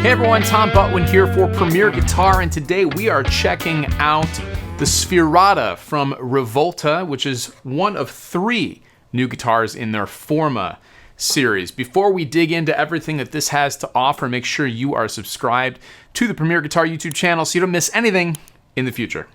Hey everyone, Tom Butwin here for Premier Guitar, and today we are checking out the Sferata from Rivolta, which is one of 3 new guitars in their Forma series. Before we dig into everything that this has to offer, make sure you are subscribed to the Premier Guitar YouTube channel so you don't miss anything in the future.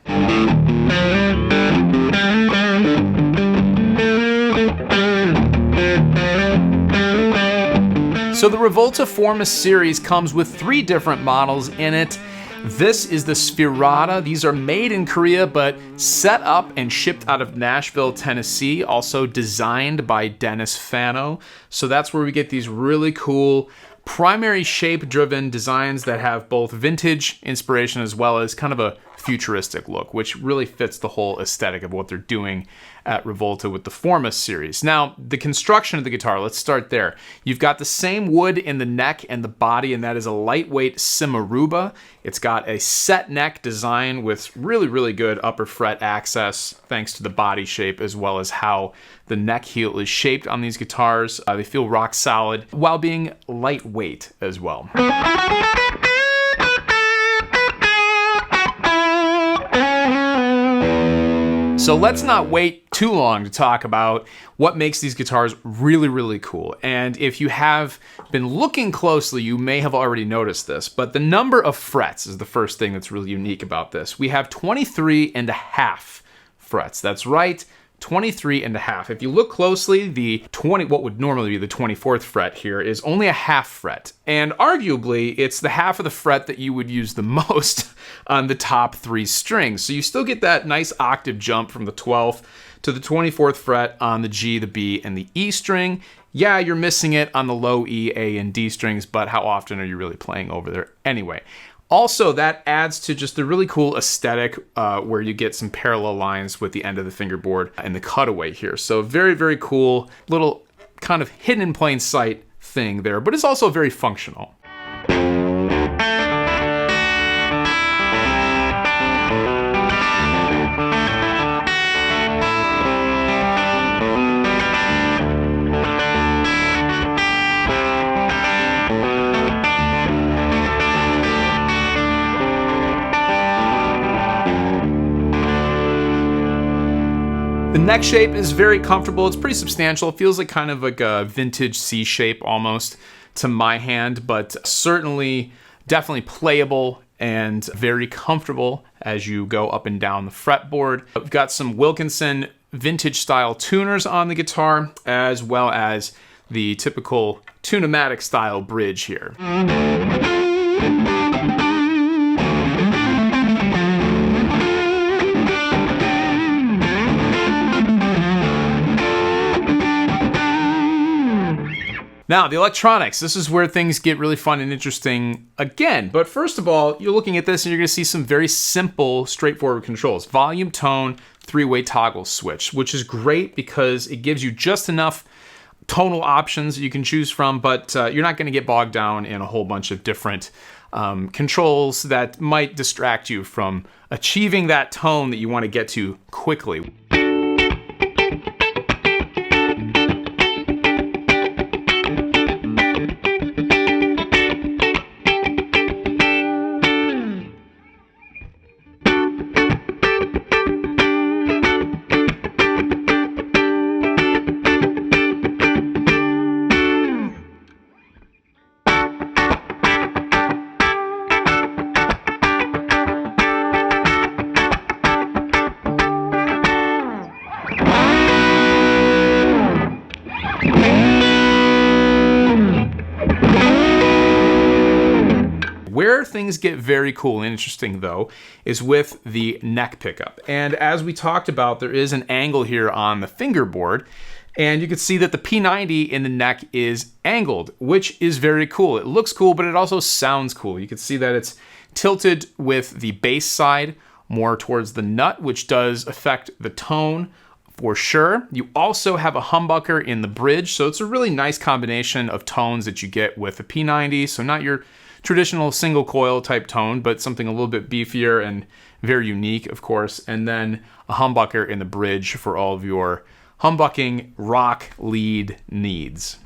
So the Rivolta Forma series comes with 3 different models in it. This is the Sferata. These are made in Korea, but set up and shipped out of Nashville, Tennessee. Also designed by Dennis Fano. So that's where we get these really cool primary shape-driven designs that have both vintage inspiration as well as kind of a futuristic look, which really fits the whole aesthetic of what they're doing at Rivolta with the Forma series. Now, the construction of the guitar, let's start there. You've got the same wood in the neck and the body, and that is a lightweight Simaruba. It's got a set neck design with really good upper fret access, thanks to the body shape as well as how the neck heel is shaped on these guitars. They feel rock solid while being lightweight as well. So let's not wait too long to talk about what makes these guitars really cool. And if you have been looking closely, you may have already noticed this, but the number of frets is the first thing that's really unique about this. We have 23.5 frets. That's right, 23.5. If you look closely, what would normally be the 24th fret here is only a half fret. And arguably, it's the half of the fret that you would use the most on the top 3 strings. So you still get that nice octave jump from the 12th to the 24th fret on the G, the B, and the E string. Yeah, you're missing it on the low E, A, and D strings, but how often are you really playing over there anyway? Also, that adds to just the really cool aesthetic where you get some parallel lines with the end of the fingerboard and the cutaway here. So very cool, little kind of hidden in plain sight thing there, but it's also very functional. The neck shape is very comfortable. It's pretty substantial. It feels like kind of like a vintage C shape almost to my hand, but certainly definitely playable and very comfortable as you go up and down the fretboard. We've got some Wilkinson vintage style tuners on the guitar, as well as the typical tune-o-matic style bridge here. Now, the electronics, this is where things get really fun and interesting again. But first of all, you're looking at this and you're gonna see some very simple, straightforward controls. Volume, tone, 3-way toggle switch, which is great because it gives you just enough tonal options that you can choose from, but you're not gonna get bogged down in a whole bunch of different controls that might distract you from achieving that tone that you wanna get to quickly. Where things get very cool and interesting, though, is with the neck pickup. And as we talked about, there is an angle here on the fingerboard, and you can see that the P90 in the neck is angled, which is very cool. It looks cool, but it also sounds cool. You can see that it's tilted with the bass side more towards the nut, which does affect the tone for sure. You also have a humbucker in the bridge, so it's a really nice combination of tones that you get with the P90. So not your traditional single coil type tone, but something a little bit beefier and very unique, of course. And then a humbucker in the bridge for all of your humbucking rock lead needs.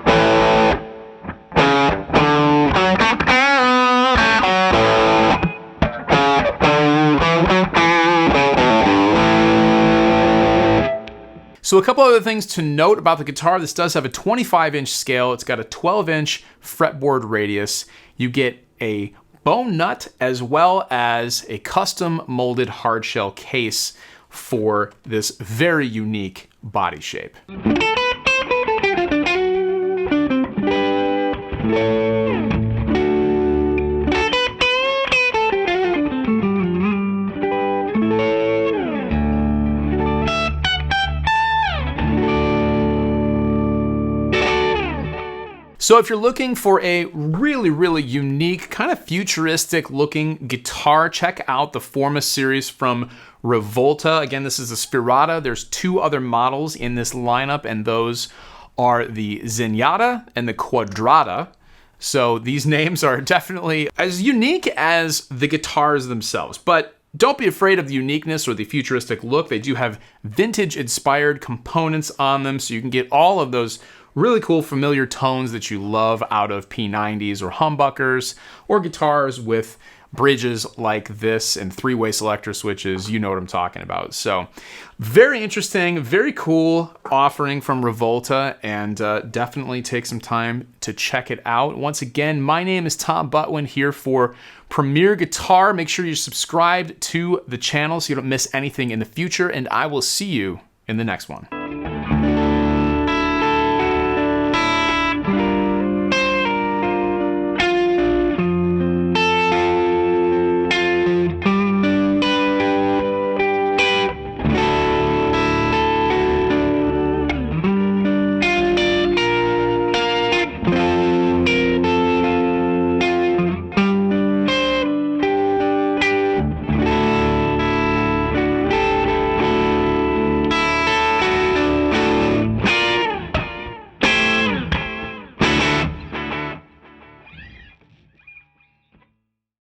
So a couple other things to note about the guitar. This does have a 25-inch scale. It's got a 12-inch fretboard radius. You get a bone nut as well as a custom molded hardshell case for this very unique body shape. So if you're looking for a really, really unique, kind of futuristic looking guitar, check out the Forma series from Rivolta. Again, this is a Sferata. There's 2 other models in this lineup, and those are the Zenyatta and the Quadrata. So these names are definitely as unique as the guitars themselves, but don't be afraid of the uniqueness or the futuristic look. They do have vintage-inspired components on them, so you can get all of those really cool familiar tones that you love out of P90s or humbuckers or guitars with bridges like this and 3-way selector switches. You know what I'm talking about. So very interesting, very cool offering from Rivolta, and definitely take some time to check it out. Once again, my name is Tom Butwin here for Premier Guitar. Make sure you're subscribed to the channel so you don't miss anything in the future, and I will see you in the next one.